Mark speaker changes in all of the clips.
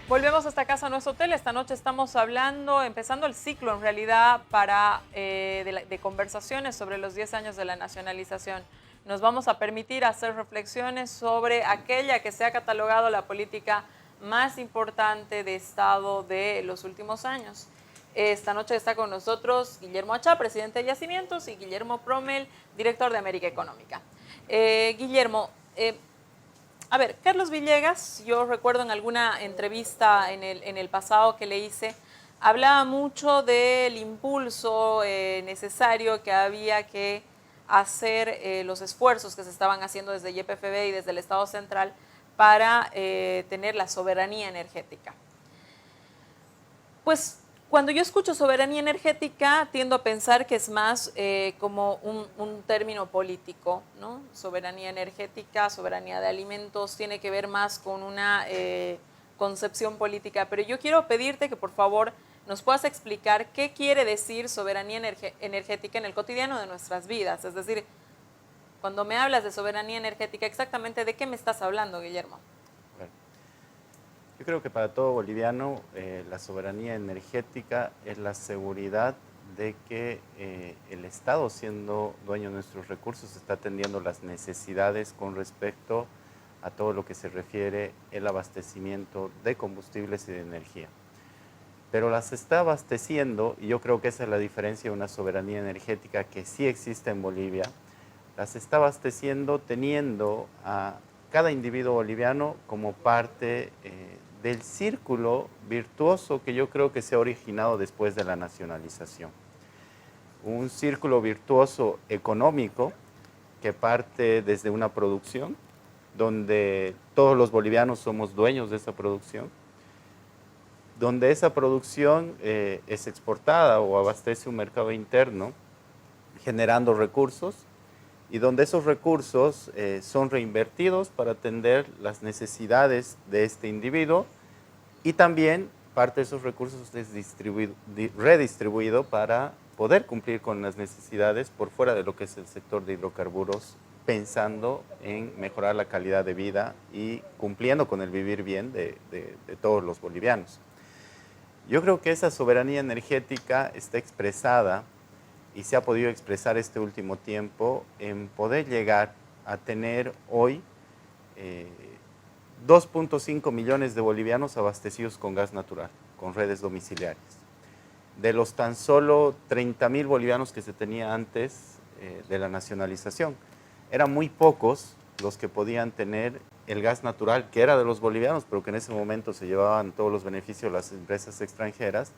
Speaker 1: Volvemos a esta casa, a nuestro hotel. Esta noche estamos hablando, empezando el ciclo en realidad de conversaciones sobre los 10 años de la nacionalización. Nos vamos a permitir hacer reflexiones sobre aquella que se ha catalogado la política más importante de Estado de los últimos años. Esta noche está con nosotros Guillermo Achá, presidente de Yacimientos, y Guillermo Promel, director de América Económica. Guillermo, a ver, Carlos Villegas, yo recuerdo en alguna entrevista en el pasado que le hice, hablaba mucho del impulso necesario que había que hacer, los esfuerzos que se estaban haciendo desde YPFB y desde el Estado Central para tener la soberanía energética. Pues cuando yo escucho soberanía energética, tiendo a pensar que es más como un término político, ¿no? Soberanía energética, soberanía de alimentos, tiene que ver más con una concepción política. Pero yo quiero pedirte que por favor nos puedas explicar qué quiere decir soberanía energética en el cotidiano de nuestras vidas. Es decir, cuando me hablas de soberanía energética, exactamente ¿de qué me estás hablando, Guillermo?
Speaker 2: Bueno, yo creo que para todo boliviano la soberanía energética es la seguridad de que el Estado, siendo dueño de nuestros recursos, está atendiendo las necesidades con respecto a todo lo que se refiere el abastecimiento de combustibles y de energía. Pero las está abasteciendo, y yo creo que esa es la diferencia de una soberanía energética que sí existe en Bolivia, las está abasteciendo teniendo a cada individuo boliviano como parte del círculo virtuoso que yo creo que se ha originado después de la nacionalización. Un círculo virtuoso económico que parte desde una producción, donde todos los bolivianos somos dueños de esa producción, donde esa producción es exportada o abastece un mercado interno, generando recursos, y donde esos recursos son reinvertidos para atender las necesidades de este individuo, y también parte de esos recursos es redistribuido para poder cumplir con las necesidades por fuera de lo que es el sector de hidrocarburos, pensando en mejorar la calidad de vida y cumpliendo con el vivir bien de todos los bolivianos. Yo creo que esa soberanía energética está expresada y se ha podido expresar este último tiempo en poder llegar a tener hoy 2.5 millones de bolivianos abastecidos con gas natural, con redes domiciliarias. De los tan solo 30.000 bolivianos que se tenía antes de la nacionalización, eran muy pocos los que podían tener el gas natural, que era de los bolivianos, pero que en ese momento se llevaban todos los beneficios las empresas extranjeras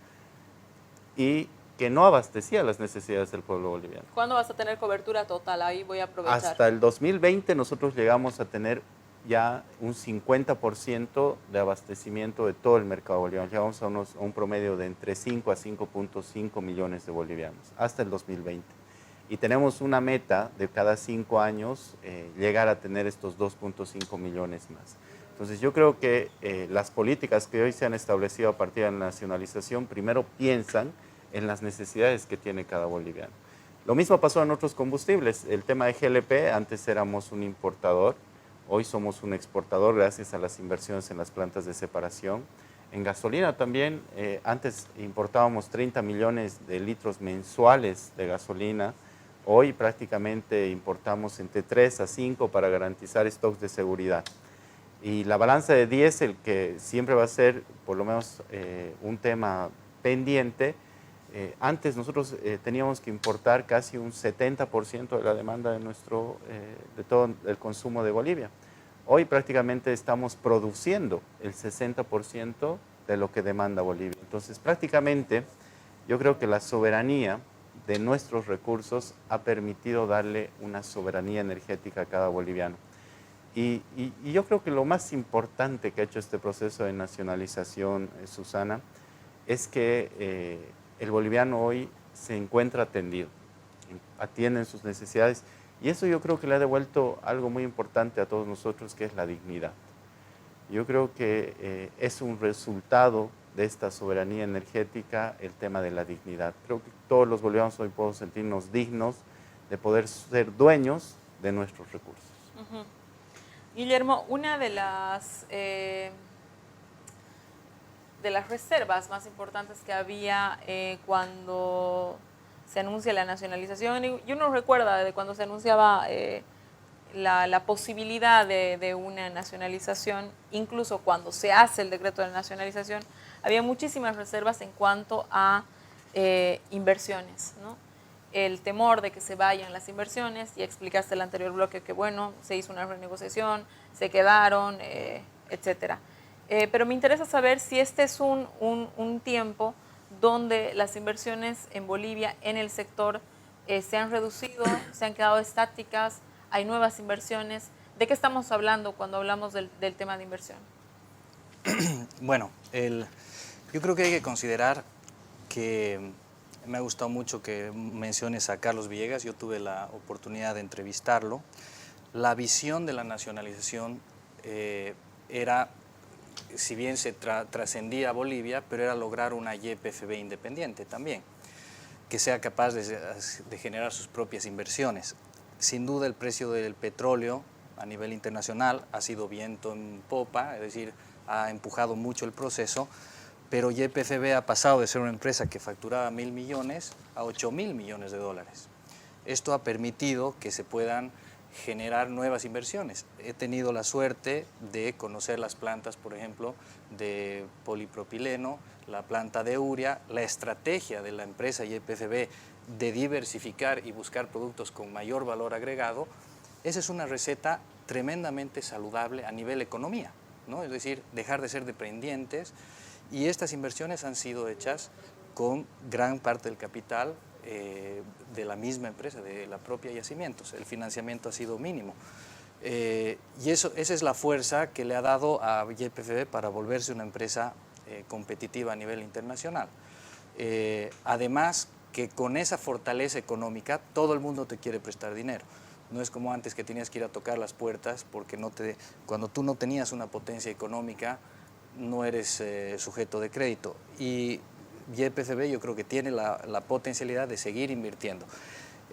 Speaker 2: y que no abastecía las necesidades del pueblo boliviano.
Speaker 1: ¿Cuándo vas a tener cobertura total? Ahí voy a aprovechar.
Speaker 2: Hasta el 2020 nosotros llegamos a tener ya un 50% de abastecimiento de todo el mercado boliviano. Llegamos a un promedio de entre 5 a 5.5 millones de bolivianos hasta el 2020. Y tenemos una meta de cada 5 años llegar a tener estos 2.5 millones más. Entonces yo creo que las políticas que hoy se han establecido a partir de la nacionalización primero piensan en las necesidades que tiene cada boliviano. Lo mismo pasó en otros combustibles. El tema de GLP, antes éramos un importador, hoy somos un exportador gracias a las inversiones en las plantas de separación. En gasolina también, antes importábamos 30 millones de litros mensuales de gasolina, hoy prácticamente importamos entre 3 a 5 para garantizar stocks de seguridad. Y la balanza de diésel, que siempre va a ser por lo menos un tema pendiente, antes nosotros teníamos que importar casi un 70% de la demanda de todo el consumo de Bolivia. Hoy prácticamente estamos produciendo el 60% de lo que demanda Bolivia. Entonces prácticamente yo creo que la soberanía de nuestros recursos ha permitido darle una soberanía energética a cada boliviano. Y yo creo que lo más importante que ha hecho este proceso de nacionalización, Susana, es que el boliviano hoy se encuentra atendido, atienden sus necesidades, y eso yo creo que le ha devuelto algo muy importante a todos nosotros, que es la dignidad. Yo creo que es un resultado de esta soberanía energética el tema de la dignidad. Creo que todos los bolivianos hoy podemos sentirnos dignos de poder ser dueños de nuestros recursos.
Speaker 1: Guillermo, una de las reservas más importantes que había cuando se anuncia la nacionalización. Y uno recuerda de cuando se anunciaba la posibilidad de una nacionalización, incluso cuando se hace el decreto de nacionalización, había muchísimas reservas en cuanto a inversiones, ¿no? El temor de que se vayan las inversiones, ya explicaste el anterior bloque que bueno, se hizo una renegociación, se quedaron, etcétera. Pero me interesa saber si este es un tiempo donde las inversiones en Bolivia en el sector se han reducido, se han quedado estáticas, hay nuevas inversiones. ¿De qué estamos hablando cuando hablamos del tema de inversión?
Speaker 3: Bueno, yo creo que hay que considerar que me ha gustado mucho que menciones a Carlos Villegas. Yo tuve la oportunidad de entrevistarlo. La visión de la nacionalización era, si bien se trascendía a Bolivia, pero era lograr una YPFB independiente también, que sea capaz de generar sus propias inversiones. Sin duda el precio del petróleo a nivel internacional ha sido viento en popa, es decir, ha empujado mucho el proceso, pero YPFB ha pasado de ser una empresa que facturaba 1.000 millones a 8.000 millones de dólares. Esto ha permitido que se puedan generar nuevas inversiones. He tenido la suerte de conocer las plantas, por ejemplo, de polipropileno, la planta de urea, la estrategia de la empresa YPFB de diversificar y buscar productos con mayor valor agregado. Esa es una receta tremendamente saludable a nivel economía, ¿no? Es decir, dejar de ser dependientes, y estas inversiones han sido hechas con gran parte del capital de la misma empresa, de la propia Yacimientos. El financiamiento ha sido mínimo. Y esa es la fuerza que le ha dado a YPFB para volverse una empresa competitiva a nivel internacional. Además, que con esa fortaleza económica todo el mundo te quiere prestar dinero. No es como antes que tenías que ir a tocar las puertas porque cuando tú no tenías una potencia económica no eres sujeto de crédito. Y YPFB yo creo que tiene la potencialidad de seguir invirtiendo.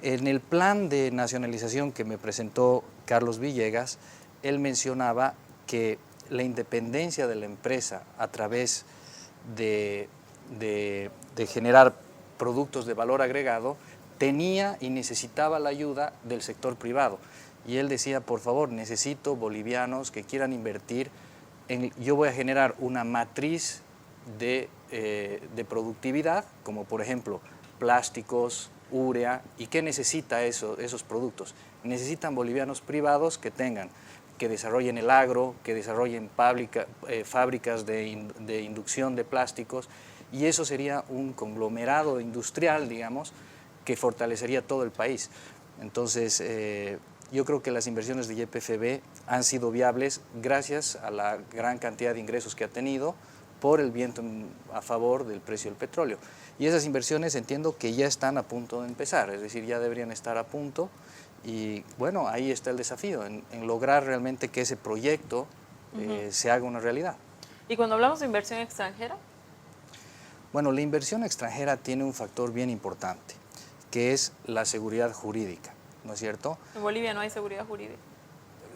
Speaker 3: En el plan de nacionalización que me presentó Carlos Villegas, él mencionaba que la independencia de la empresa a través de generar productos de valor agregado tenía y necesitaba la ayuda del sector privado. Y él decía, por favor, necesito bolivianos que quieran invertir. Yo voy a generar una matriz de productividad, como por ejemplo plásticos, urea. ¿Y qué necesita esos productos? Necesitan bolivianos privados que desarrollen el agro, que desarrollen fábricas de inducción de plásticos, y eso sería un conglomerado industrial, digamos, que fortalecería todo el país. Entonces, yo creo que las inversiones de YPFB han sido viables gracias a la gran cantidad de ingresos que ha tenido por el viento a favor del precio del petróleo. Y esas inversiones entiendo que ya están a punto de empezar, es decir, ya deberían estar a punto. Y bueno, ahí está el desafío, en lograr realmente que ese proyecto se haga una realidad.
Speaker 1: ¿Y cuando hablamos de inversión extranjera?
Speaker 3: Bueno, la inversión extranjera tiene un factor bien importante, que es la seguridad jurídica, ¿no es cierto?
Speaker 1: En Bolivia no hay seguridad jurídica.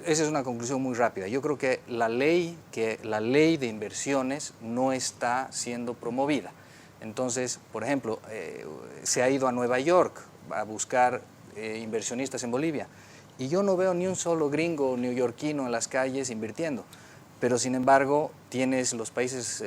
Speaker 3: Esa es una conclusión muy rápida. Yo creo que la ley de inversiones no está siendo promovida. Entonces, por ejemplo, se ha ido a Nueva York a buscar inversionistas en Bolivia, y yo no veo ni un solo gringo neoyorquino en las calles invirtiendo, pero sin embargo tienes los países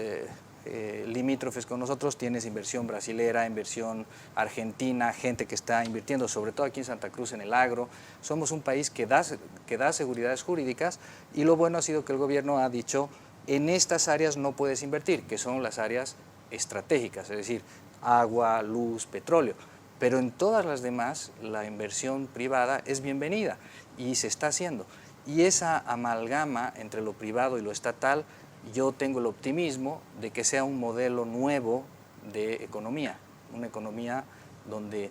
Speaker 3: limítrofes con nosotros, tienes inversión brasilera, inversión argentina, gente que está invirtiendo, sobre todo aquí en Santa Cruz en el agro. Somos un país que da seguridades jurídicas, y lo bueno ha sido que el gobierno ha dicho, en estas áreas no puedes invertir, que son las áreas estratégicas, es decir, agua, luz, petróleo. Pero en todas las demás, la inversión privada es bienvenida y se está haciendo. Y esa amalgama entre lo privado y lo estatal, yo tengo el optimismo de que sea un modelo nuevo de economía, una economía donde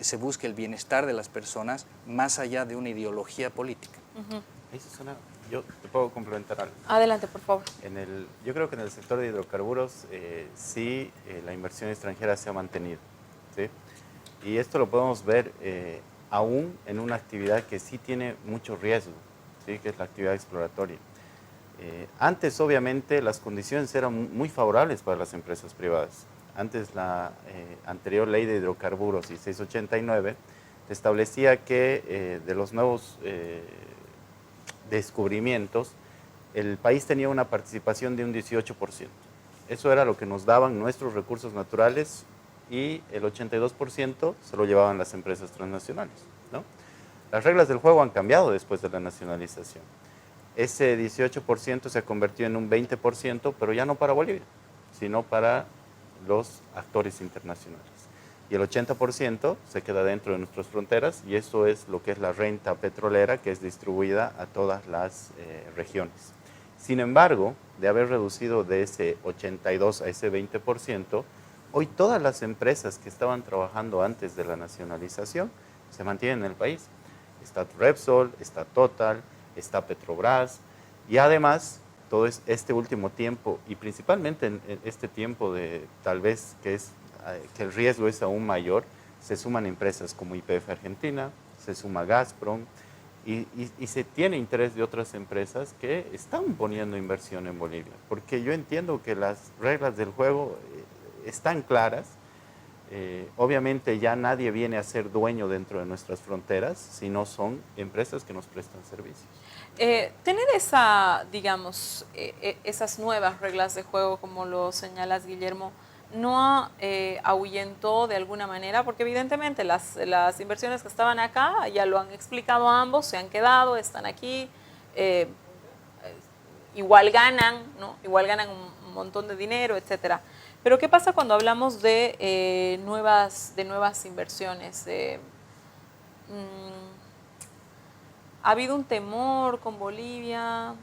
Speaker 3: se busque el bienestar de las personas más allá de una ideología política.
Speaker 2: Yo te puedo complementar algo.
Speaker 1: Adelante, por favor.
Speaker 2: Yo creo que en el sector de hidrocarburos sí la inversión extranjera se ha mantenido, ¿sí? Y esto lo podemos ver aún en una actividad que sí tiene mucho riesgo, ¿sí? Que es la actividad exploratoria. Antes, obviamente, las condiciones eran muy favorables para las empresas privadas. Antes, la anterior ley de hidrocarburos, 1689, establecía que de los nuevos descubrimientos, el país tenía una participación de un 18%. Eso era lo que nos daban nuestros recursos naturales y el 82% se lo llevaban las empresas transnacionales, ¿no? Las reglas del juego han cambiado después de la nacionalización. Ese 18% se convirtió en un 20%, pero ya no para Bolivia, sino para los actores internacionales. Y el 80% se queda dentro de nuestras fronteras, y eso es lo que es la renta petrolera, que es distribuida a todas las regiones. Sin embargo, de haber reducido de ese 82 a ese 20%, hoy todas las empresas que estaban trabajando antes de la nacionalización se mantienen en el país. Está Repsol, está Total, está Petrobras, y además todo este último tiempo, y principalmente en este tiempo de tal vez que el riesgo es aún mayor, se suman empresas como YPF Argentina, se suma Gazprom, y se tiene interés de otras empresas que están poniendo inversión en Bolivia, porque yo entiendo que las reglas del juego están claras. Obviamente ya nadie viene a ser dueño dentro de nuestras fronteras, sino son empresas que nos prestan servicios.
Speaker 1: Tener digamos, esas nuevas reglas de juego, como lo señalas, Guillermo, no ahuyentó de alguna manera, porque evidentemente las inversiones que estaban acá, ya lo han explicado ambos, se han quedado, están aquí, igual ganan, ¿no? Igual ganan un montón de dinero, etcétera. Pero ¿qué pasa cuando hablamos de nuevas inversiones? ¿Ha habido un temor con Bolivia?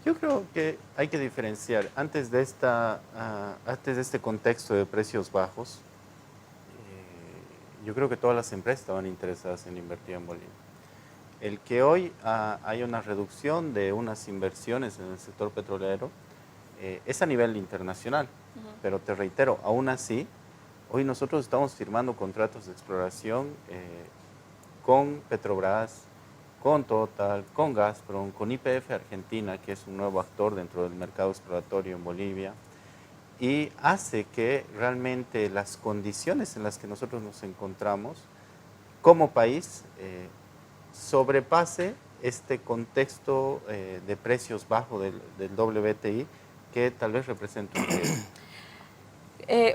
Speaker 2: Yo creo que hay que diferenciar. Antes de este contexto de precios bajos, yo creo que todas las empresas estaban interesadas en invertir en Bolivia. El que hoy hay una reducción de unas inversiones en el sector petrolero es a nivel internacional, pero te reitero, aún así, hoy nosotros estamos firmando contratos de exploración con Petrobras, con Total, con Gazprom, con YPF Argentina, que es un nuevo actor dentro del mercado exploratorio en Bolivia, y hace que realmente las condiciones en las que nosotros nos encontramos como país sobrepase este contexto de precios bajos del WTI, que tal vez representa un riesgo.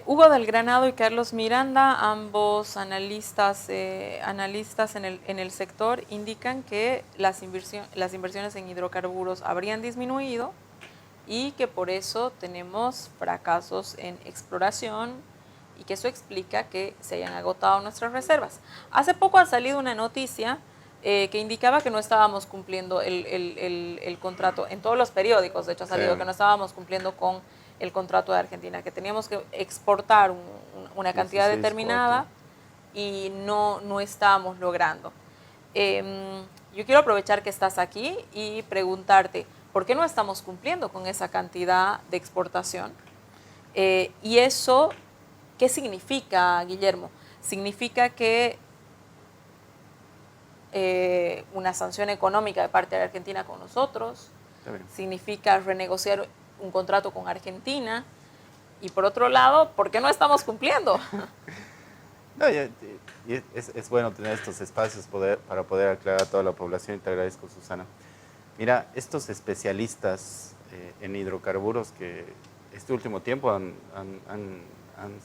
Speaker 1: Hugo del Granado y Carlos Miranda, ambos analistas en el sector, indican que las inversiones en hidrocarburos habrían disminuido y que por eso tenemos fracasos en exploración y que eso explica que se hayan agotado nuestras reservas. Hace poco ha salido una noticia que indicaba que no estábamos cumpliendo el contrato, en todos los periódicos de hecho ha salido que no estábamos cumpliendo con el contrato de Argentina, que teníamos que exportar una cantidad determinada y no estábamos logrando. Yo quiero aprovechar que estás aquí y preguntarte, ¿por qué no estamos cumpliendo con esa cantidad de exportación? Y eso, ¿qué significa, Guillermo? Significa que una sanción económica de parte de Argentina con nosotros, significa renegociar un contrato con Argentina, y por otro lado, ¿por qué no estamos cumpliendo?
Speaker 2: No, es bueno tener estos espacios para poder aclarar a toda la población, y te agradezco, Susana. Mira, estos especialistas en hidrocarburos, que este último tiempo han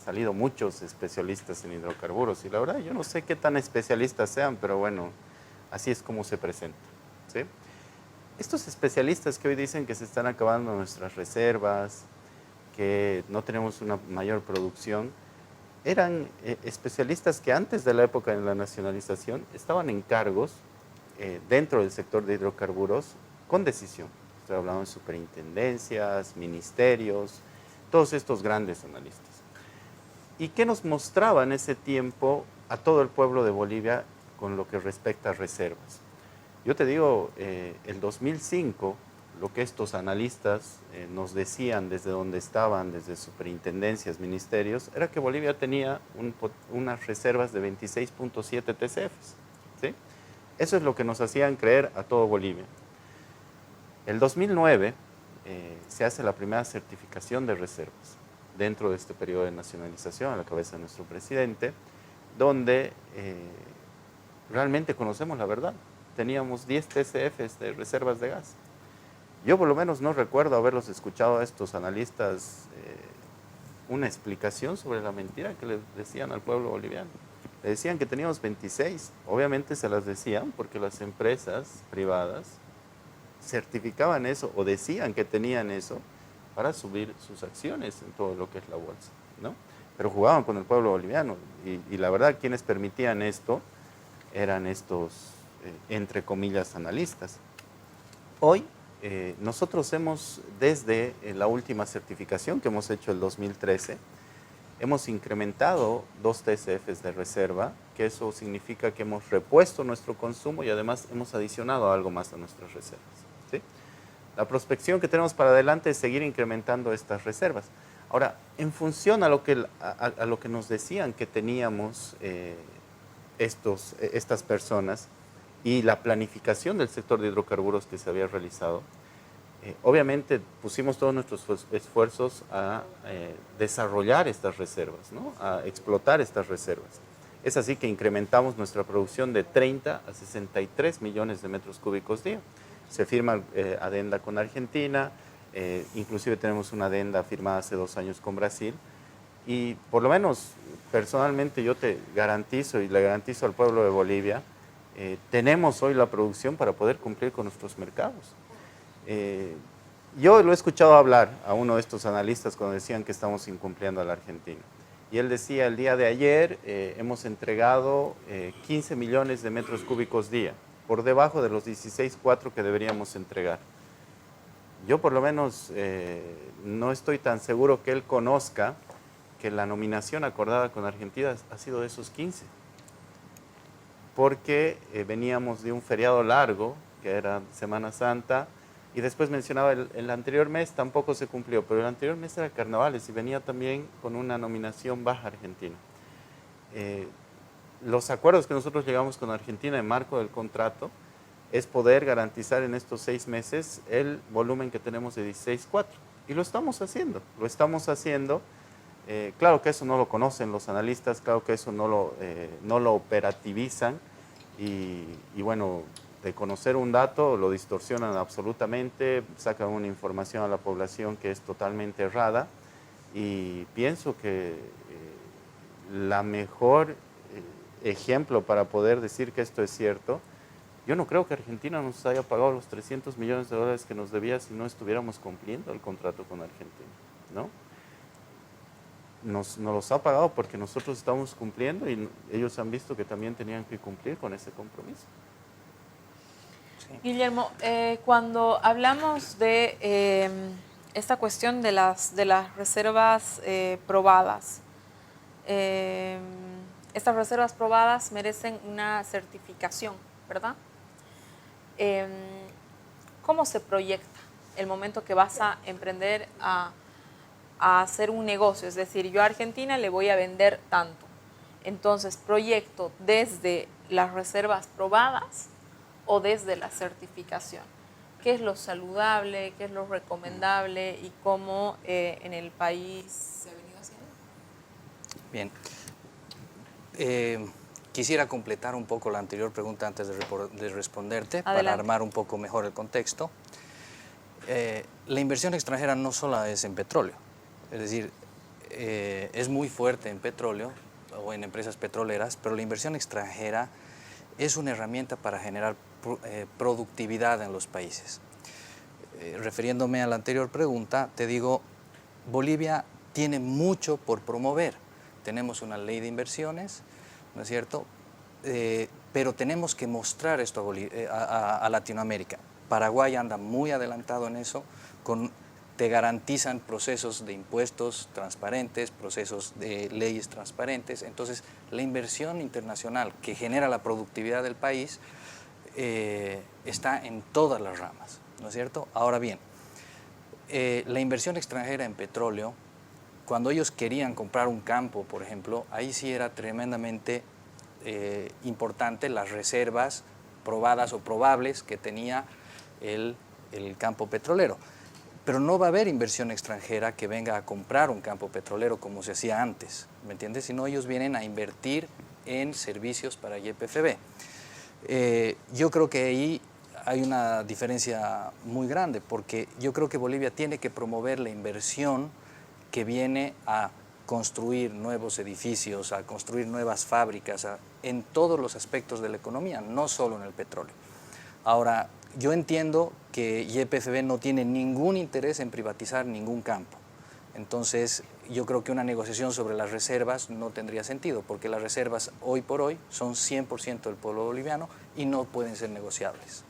Speaker 2: salido muchos especialistas en hidrocarburos, y la verdad yo no sé qué tan especialistas sean, pero bueno, así es como se presenta, ¿sí? Estos especialistas que hoy dicen que se están acabando nuestras reservas, que no tenemos una mayor producción, eran especialistas que antes de la época de la nacionalización estaban en cargos dentro del sector de hidrocarburos con decisión. Estoy hablando de superintendencias, ministerios, todos estos grandes analistas. ¿Y qué nos mostraba en ese tiempo a todo el pueblo de Bolivia con lo que respecta a reservas? Yo te digo, el 2005, lo que estos analistas nos decían desde donde estaban, desde superintendencias, ministerios, era que Bolivia tenía unas reservas de 26.7 TCFs, ¿sí? Eso es lo que nos hacían creer a todo Bolivia. El 2009 se hace la primera certificación de reservas dentro de este periodo de nacionalización a la cabeza de nuestro presidente, donde realmente conocemos la verdad. Teníamos 10 TCFs de reservas de gas. Yo por lo menos no recuerdo haberlos escuchado a estos analistas una explicación sobre la mentira que le decían al pueblo boliviano. Le decían que teníamos 26. Obviamente se las decían porque las empresas privadas certificaban eso o decían que tenían eso para subir sus acciones en todo lo que es la bolsa, ¿no? Pero jugaban con el pueblo boliviano y la verdad quienes permitían esto eran estos, entre comillas, analistas. Hoy nosotros hemos, desde la última certificación que hemos hecho el 2013, hemos incrementado 2 TCFs de reserva, que eso significa que hemos repuesto nuestro consumo y además hemos adicionado algo más a nuestras reservas, ¿sí? La prospección que tenemos para adelante es seguir incrementando estas reservas. Ahora, en función a lo que nos decían que teníamos estas personas y la planificación del sector de hidrocarburos que se había realizado, obviamente pusimos todos nuestros esfuerzos a desarrollar estas reservas, ¿no? A explotar estas reservas. Es así que incrementamos nuestra producción de 30 a 63 millones de metros cúbicos día. Se firma adenda con Argentina, inclusive tenemos una adenda firmada hace 2 años con Brasil, y por lo menos personalmente yo te garantizo y le garantizo al pueblo de Bolivia, tenemos hoy la producción para poder cumplir con nuestros mercados. Yo lo he escuchado hablar a uno de estos analistas cuando decían que estamos incumpliendo a la Argentina. Y él decía, el día de ayer hemos entregado 15 millones de metros cúbicos día, por debajo de los 16,4 que deberíamos entregar. Yo por lo menos no estoy tan seguro que él conozca que la nominación acordada con Argentina ha sido de esos 15. Porque veníamos de un feriado largo, que era Semana Santa, y después mencionaba el anterior mes tampoco se cumplió, pero el anterior mes era Carnavales y venía también con una nominación baja Argentina. Los acuerdos que nosotros llegamos con Argentina en marco del contrato es poder garantizar en estos 6 meses el volumen que tenemos de 16,4. Y lo estamos haciendo, claro que eso no lo conocen los analistas, claro que eso no lo operativizan y bueno, de conocer un dato lo distorsionan absolutamente, sacan una información a la población que es totalmente errada y pienso que la mejor ejemplo para poder decir que esto es cierto, yo no creo que Argentina nos haya pagado los 300 millones de dólares que nos debía si no estuviéramos cumpliendo el contrato con Argentina, ¿no? Nos los ha pagado porque nosotros estamos cumpliendo y ellos han visto que también tenían que cumplir con ese compromiso.
Speaker 1: Sí. Guillermo, cuando hablamos de esta cuestión de las reservas probadas, estas reservas probadas merecen una certificación, ¿verdad? ¿Cómo se proyecta el momento que vas a emprender a hacer un negocio? Es decir, yo a Argentina le voy a vender tanto. Entonces, proyecto desde las reservas probadas o desde la certificación. ¿Qué es lo saludable? ¿Qué es lo recomendable? ¿Y cómo en el país se ha venido haciendo?
Speaker 3: Bien. Quisiera completar un poco la anterior pregunta antes de responderte. Adelante. Para armar un poco mejor el contexto. La inversión extranjera no solo es en petróleo. Es decir, es muy fuerte en petróleo o en empresas petroleras, pero la inversión extranjera es una herramienta para generar productividad en los países. Refiriéndome a la anterior pregunta, te digo, Bolivia tiene mucho por promover. Tenemos una ley de inversiones, ¿no es cierto? Pero tenemos que mostrar esto a Latinoamérica. Paraguay anda muy adelantado en eso, te garantizan procesos de impuestos transparentes, procesos de leyes transparentes. Entonces, la inversión internacional que genera la productividad del país está en todas las ramas, ¿no es cierto? Ahora bien, la inversión extranjera en petróleo, cuando ellos querían comprar un campo, por ejemplo, ahí sí era tremendamente importante las reservas probadas o probables que tenía el el campo petrolero. Pero no va a haber inversión extranjera que venga a comprar un campo petrolero como se hacía antes, ¿me entiendes? Sino ellos vienen a invertir en servicios para YPFB. Yo creo que ahí hay una diferencia muy grande, porque yo creo que Bolivia tiene que promover la inversión que viene a construir nuevos edificios, a construir nuevas fábricas, en todos los aspectos de la economía, no solo en el petróleo. Ahora, yo entiendo que YPFB no tiene ningún interés en privatizar ningún campo. Entonces, yo creo que una negociación sobre las reservas no tendría sentido, porque las reservas hoy por hoy son 100% del pueblo boliviano y no pueden ser negociables.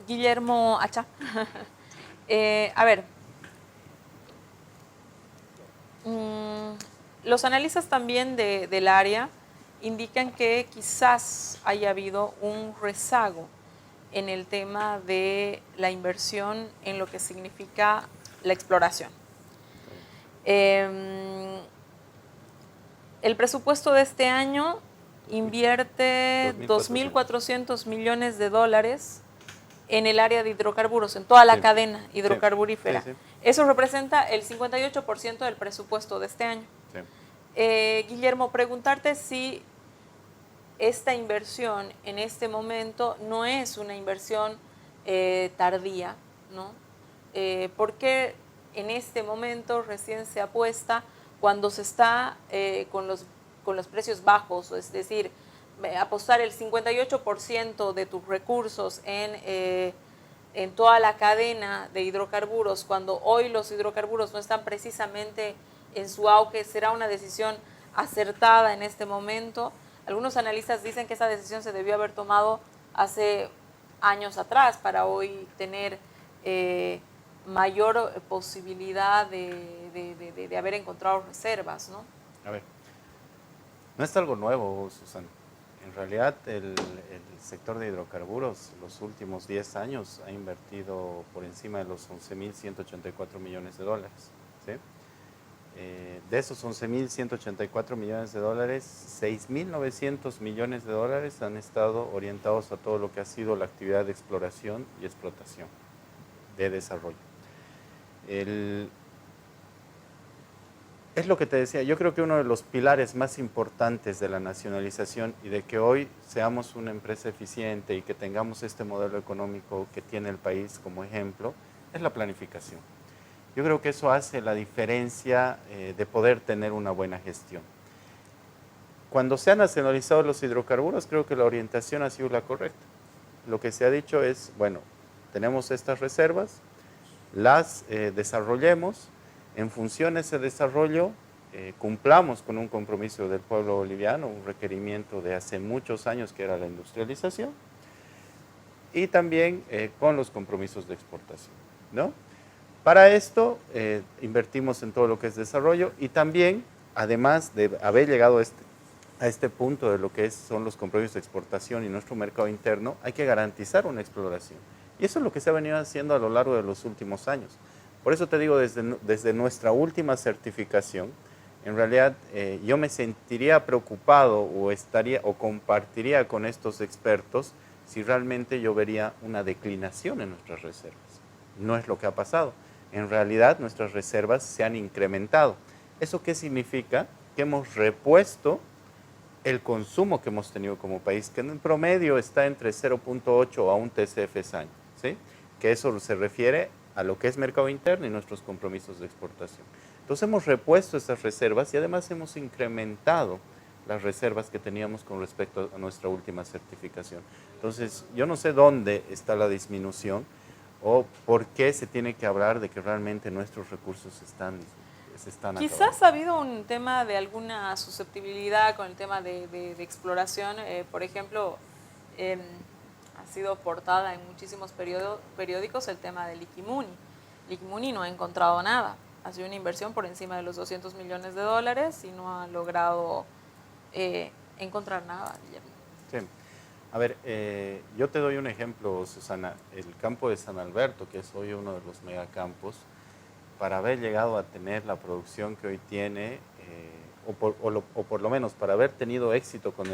Speaker 1: Guillermo Acha, a ver, los analistas también del área indican que quizás haya habido un rezago en el tema de la inversión en lo que significa la exploración. El presupuesto de este año invierte 2.400 millones de dólares en el área de hidrocarburos, en toda la cadena hidrocarburífera. Sí. Eso representa el 58% del presupuesto de este año. Sí. Guillermo, preguntarte si esta inversión en este momento no es una inversión tardía, ¿no? ¿Por qué en este momento recién se apuesta cuando se está con los precios bajos? Es decir, apostar el 58% de tus recursos en toda la cadena de hidrocarburos, cuando hoy los hidrocarburos no están precisamente en su auge, ¿será una decisión acertada en este momento? Algunos analistas dicen que esa decisión se debió haber tomado hace años atrás para hoy tener mayor posibilidad de haber encontrado reservas, ¿no?
Speaker 2: A ver, no es algo nuevo, Susana. En realidad, el sector de hidrocarburos los últimos 10 años ha invertido por encima de los 11.184 millones de dólares. ¿Sí? De esos 11.184 millones de dólares, 6.900 millones de dólares han estado orientados a todo lo que ha sido la actividad de exploración y explotación, de desarrollo. Es lo que te decía, yo creo que uno de los pilares más importantes de la nacionalización y de que hoy seamos una empresa eficiente y que tengamos este modelo económico que tiene el país como ejemplo, es la planificación. Yo creo que eso hace la diferencia de poder tener una buena gestión. Cuando se han nacionalizado los hidrocarburos, creo que la orientación ha sido la correcta. Lo que se ha dicho es, bueno, tenemos estas reservas, las desarrollemos. En función de ese desarrollo, cumplamos con un compromiso del pueblo boliviano, un requerimiento de hace muchos años que era la industrialización, y también con los compromisos de exportación, ¿no? Para esto, invertimos en todo lo que es desarrollo y también, además de haber llegado a este punto de lo que son los compromisos de exportación y nuestro mercado interno, hay que garantizar una exploración. Y eso es lo que se ha venido haciendo a lo largo de los últimos años. Por eso te digo, desde nuestra última certificación, en realidad yo me sentiría preocupado o compartiría con estos expertos si realmente yo vería una declinación en nuestras reservas. No es lo que ha pasado. En realidad nuestras reservas se han incrementado. ¿Eso qué significa? Que hemos repuesto el consumo que hemos tenido como país, que en promedio está entre 0.8 a 1 TCF año, ¿sí? Que eso se refiere a lo que es mercado interno y nuestros compromisos de exportación. Entonces hemos repuesto esas reservas y además hemos incrementado las reservas que teníamos con respecto a nuestra última certificación. Entonces yo no sé dónde está la disminución o por qué se tiene que hablar de que realmente nuestros recursos se están
Speaker 1: Quizás
Speaker 2: acabando.
Speaker 1: ha habido un tema de alguna susceptibilidad con el tema de exploración. Por ejemplo, ha sido portada en muchísimos periódicos el tema de Liquimuni. Liquimuni no ha encontrado nada. Ha sido una inversión por encima de los 200 millones de dólares y no ha logrado encontrar nada, Guillermo.
Speaker 2: Sí. A ver, yo te doy un ejemplo, Susana. El campo de San Alberto, que es hoy uno de los megacampos, para haber llegado a tener la producción que hoy tiene, o por lo menos para haber tenido éxito con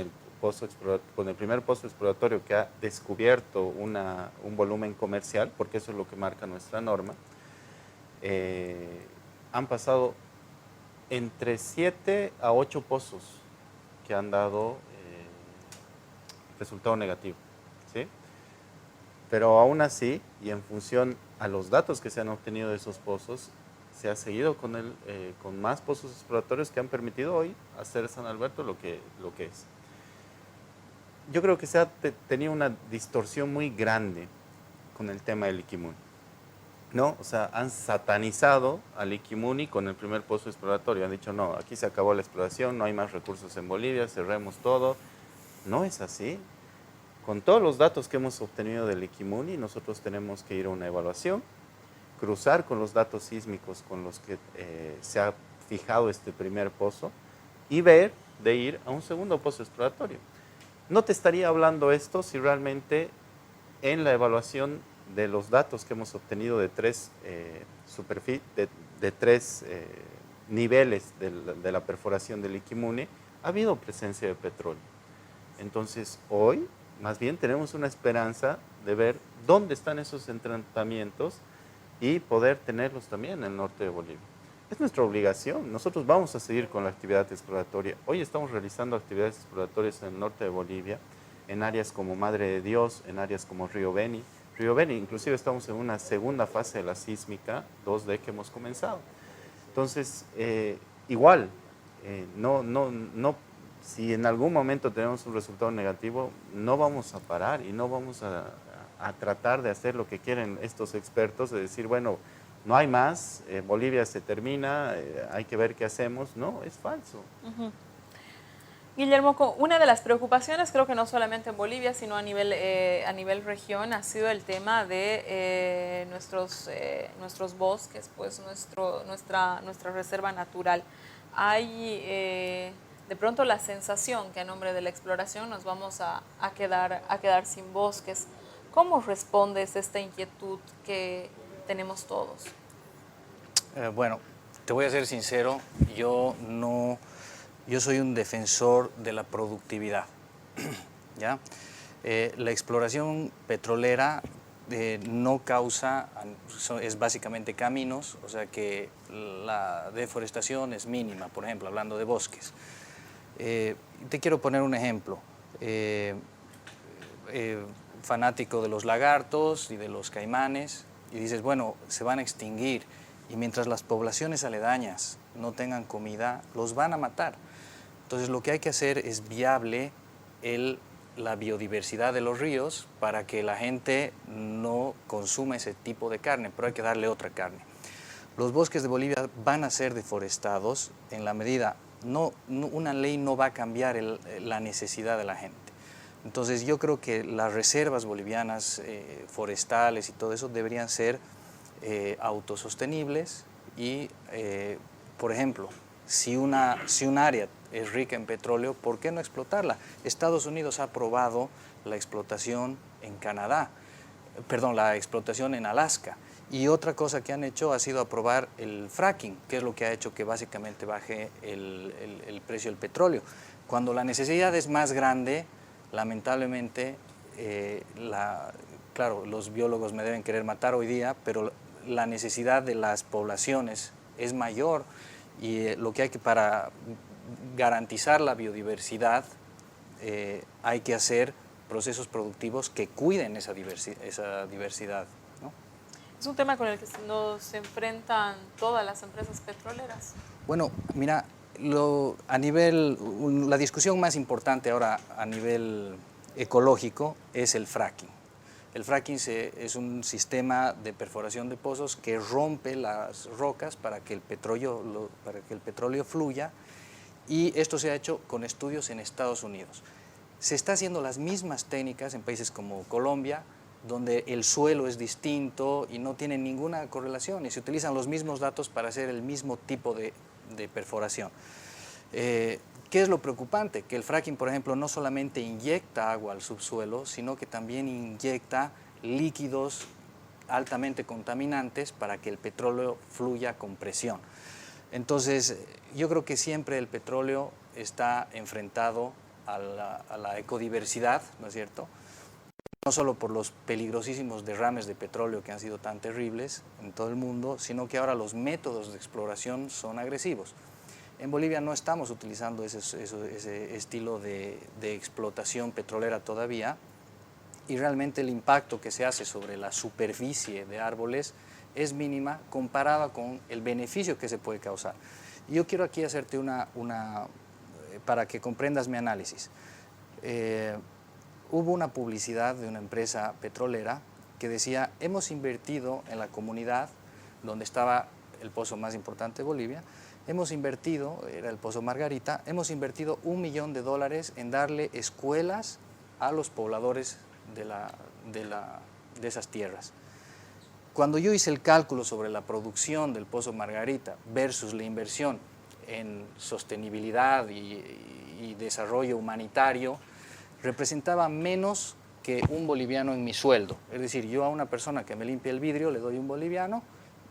Speaker 2: con el primer pozo exploratorio que ha descubierto un volumen comercial, porque eso es lo que marca nuestra norma, han pasado entre 7 a 8 pozos que han dado resultado negativo, ¿sí? Pero aún así, y en función a los datos que se han obtenido de esos pozos, se ha seguido con más pozos exploratorios que han permitido hoy hacer San Alberto lo que es. Yo creo que se ha tenido una distorsión muy grande con el tema del Liquimuni, ¿no? O sea, han satanizado al Liquimuni con el primer pozo exploratorio. Han dicho, no, aquí se acabó la exploración, no hay más recursos en Bolivia, cerremos todo. No es así. Con todos los datos que hemos obtenido del Liquimuni, nosotros tenemos que ir a una evaluación, cruzar con los datos sísmicos con los que se ha fijado este primer pozo y ver de ir a un segundo pozo exploratorio. No te estaría hablando esto si realmente en la evaluación de los datos que hemos obtenido de tres niveles de la perforación del Liquimuni ha habido presencia de petróleo. Entonces hoy más bien tenemos una esperanza de ver dónde están esos entrampamientos y poder tenerlos también en el norte de Bolivia. Es nuestra obligación, nosotros vamos a seguir con la actividad exploratoria. Hoy estamos realizando actividades exploratorias en el norte de Bolivia, en áreas como Madre de Dios, en áreas como Río Beni. Río Beni, inclusive estamos en una segunda fase de la sísmica 2D que hemos comenzado. Entonces, igual, si en algún momento tenemos un resultado negativo, no vamos a parar y no vamos a tratar de hacer lo que quieren estos expertos, de decir, bueno, no hay más, Bolivia se termina, hay que ver qué hacemos. No, es falso.
Speaker 1: Guillermo, una de las preocupaciones, creo que no solamente en Bolivia, sino a nivel región, ha sido el tema de nuestros bosques, pues nuestra reserva natural. Hay de pronto la sensación que a nombre de la exploración nos vamos a quedar sin bosques. ¿Cómo respondes a esta inquietud que tenemos todos?
Speaker 3: Bueno, te voy a ser sincero, yo soy un defensor de la productividad, ¿ya? La exploración petrolera no causa, es básicamente caminos, o sea que la deforestación es mínima, por ejemplo, hablando de bosques. Te quiero poner un ejemplo. Fanático de los lagartos y de los caimanes, y dices, bueno, se van a extinguir, y mientras las poblaciones aledañas no tengan comida, los van a matar. Entonces lo que hay que hacer es viable la biodiversidad de los ríos para que la gente no consuma ese tipo de carne, pero hay que darle otra carne. Los bosques de Bolivia van a ser deforestados en la medida, una ley no va a cambiar la necesidad de la gente. Entonces yo creo que las reservas bolivianas forestales y todo eso deberían ser autosostenibles y, por ejemplo, si un área es rica en petróleo, ¿por qué no explotarla? Estados Unidos ha aprobado la explotación en la explotación en Alaska. Y otra cosa que han hecho ha sido aprobar el fracking, que es lo que ha hecho que básicamente baje el precio del petróleo. Cuando la necesidad es más grande, lamentablemente, claro, los biólogos me deben querer matar hoy día, pero la necesidad de las poblaciones es mayor y lo que hay que, para garantizar la biodiversidad, hay que hacer procesos productivos que cuiden esa diversidad, ¿no?
Speaker 1: Es un tema con el que nos enfrentan todas las empresas petroleras.
Speaker 3: Bueno, mira, la discusión más importante ahora a nivel ecológico es el fracking. El fracking es un sistema de perforación de pozos que rompe las rocas para que el petróleo fluya, y esto se ha hecho con estudios en Estados Unidos. Se está haciendo las mismas técnicas en países como Colombia, donde el suelo es distinto y no tienen ninguna correlación, y se utilizan los mismos datos para hacer el mismo tipo de perforación. ¿Qué es lo preocupante? Que el fracking, por ejemplo, no solamente inyecta agua al subsuelo, sino que también inyecta líquidos altamente contaminantes para que el petróleo fluya con presión. Entonces, yo creo que siempre el petróleo está enfrentado a la ecodiversidad, ¿no es cierto? No solo por los peligrosísimos derrames de petróleo que han sido tan terribles en todo el mundo, sino que ahora los métodos de exploración son agresivos. En Bolivia no estamos utilizando ese estilo de explotación petrolera todavía, y realmente el impacto que se hace sobre la superficie de árboles es mínima comparada con el beneficio que se puede causar. Y yo quiero aquí hacerte para que comprendas mi análisis. Hubo una publicidad de una empresa petrolera que decía: hemos invertido en la comunidad donde estaba el pozo más importante de Bolivia, hemos invertido, era el Pozo Margarita, hemos invertido $1 millón en darle escuelas a los pobladores de esas tierras. Cuando yo hice el cálculo sobre la producción del Pozo Margarita versus la inversión en sostenibilidad y desarrollo humanitario, representaba menos que un boliviano en mi sueldo. Es decir, yo a una persona que me limpia el vidrio le doy $1 boliviano,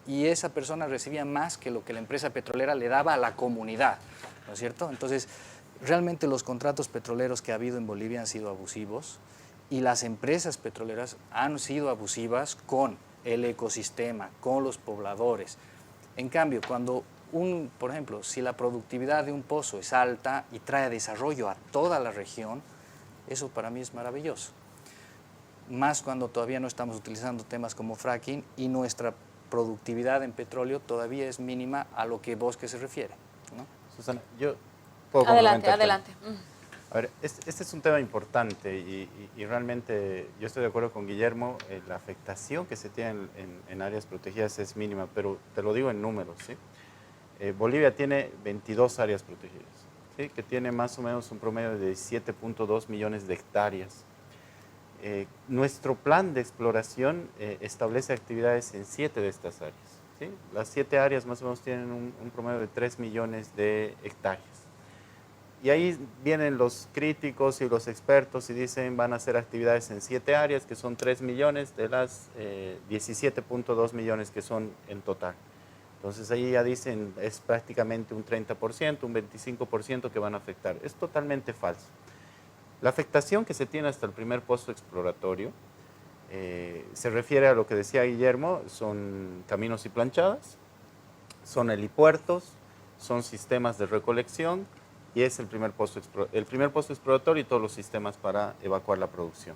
Speaker 3: y esa persona recibía más que lo que la empresa petrolera le daba a la comunidad, ¿no es cierto? Entonces, realmente los contratos petroleros que ha habido en Bolivia han sido abusivos, y las empresas petroleras han sido abusivas con el ecosistema, con los pobladores. En cambio, cuando por ejemplo, si la productividad de un pozo es alta y trae desarrollo a toda la región, eso para mí es maravilloso. Más cuando todavía no estamos utilizando temas como fracking y nuestra productividad en petróleo todavía es mínima a lo que Bosque se refiere, ¿no?
Speaker 2: Susana, yo puedo
Speaker 1: Adelante,
Speaker 2: complementarte.
Speaker 1: adelante.
Speaker 2: A ver, este es un tema importante y realmente yo estoy de acuerdo con Guillermo, la afectación que se tiene en áreas protegidas es mínima, pero te lo digo en números, ¿sí? Bolivia tiene 22 áreas protegidas, ¿sí? Que tiene más o menos un promedio de 7.2 millones de hectáreas. Nuestro plan de exploración establece actividades en 7 de estas áreas, ¿sí? Las 7 áreas más o menos tienen un promedio de 3 millones de hectáreas. Y ahí vienen los críticos y los expertos y dicen van a hacer actividades en 7 áreas, que son 3 millones de las 17.2 millones que son en total. Entonces ahí ya dicen es prácticamente un 30%, un 25% que van a afectar. Es totalmente falso. La afectación que se tiene hasta el primer pozo exploratorio se refiere a lo que decía Guillermo, son caminos y planchadas, son helipuertos, son sistemas de recolección y es el primer pozo exploratorio y todos los sistemas para evacuar la producción.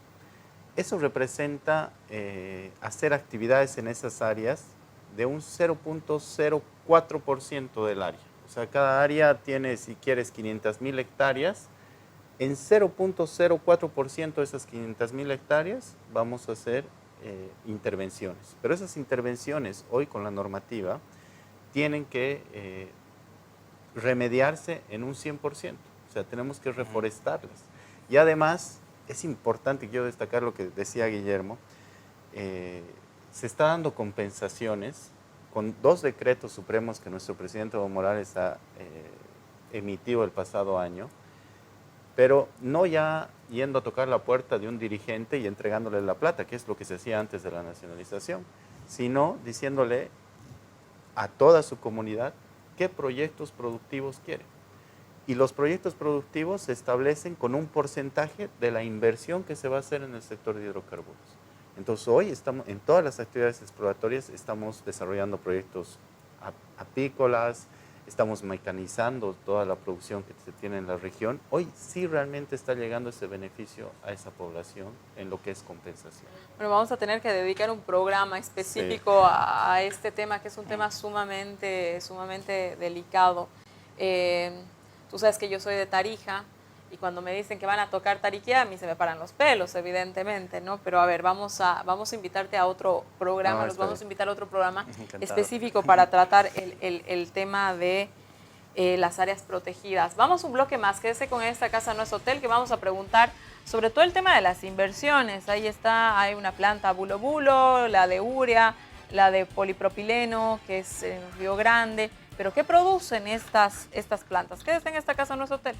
Speaker 2: Eso representa hacer actividades en esas áreas de un 0.04% del área. O sea, cada área tiene, si quieres, 500.000 hectáreas. En 0.04% de esas 500.000 hectáreas vamos a hacer intervenciones. Pero esas intervenciones, hoy con la normativa, tienen que remediarse en un 100%. O sea, tenemos que reforestarlas. Y además, es importante, quiero destacar lo que decía Guillermo, se está dando compensaciones con 2 decretos supremos que nuestro presidente Evo Morales ha emitido el pasado año, pero no ya yendo a tocar la puerta de un dirigente y entregándole la plata, que es lo que se hacía antes de la nacionalización, sino diciéndole a toda su comunidad qué proyectos productivos quiere. Y los proyectos productivos se establecen con un porcentaje de la inversión que se va a hacer en el sector de hidrocarburos. Entonces hoy estamos en todas las actividades exploratorias, estamos desarrollando proyectos apícolas, estamos mecanizando toda la producción que se tiene en la región. Hoy sí realmente está llegando ese beneficio a esa población en lo que es compensación.
Speaker 1: Bueno, vamos a tener que dedicar un programa específico a este tema, que es un tema sumamente delicado. Tú sabes que yo soy de Tarija y cuando me dicen que van a tocar Tariquía, a mí se me paran los pelos, evidentemente, ¿no? Pero a ver, vamos a invitarte a otro programa, los vamos a invitar a otro programa específico para tratar el tema de las áreas protegidas. Vamos un bloque más, quédese con Esta Casa No Es Hotel, que vamos a preguntar sobre todo el tema de las inversiones. Ahí está, hay una planta Bulo Bulo, la de urea, la de polipropileno, que es en Río Grande. Pero ¿qué producen estas plantas? Quédese en Esta Casa No Es Hotel.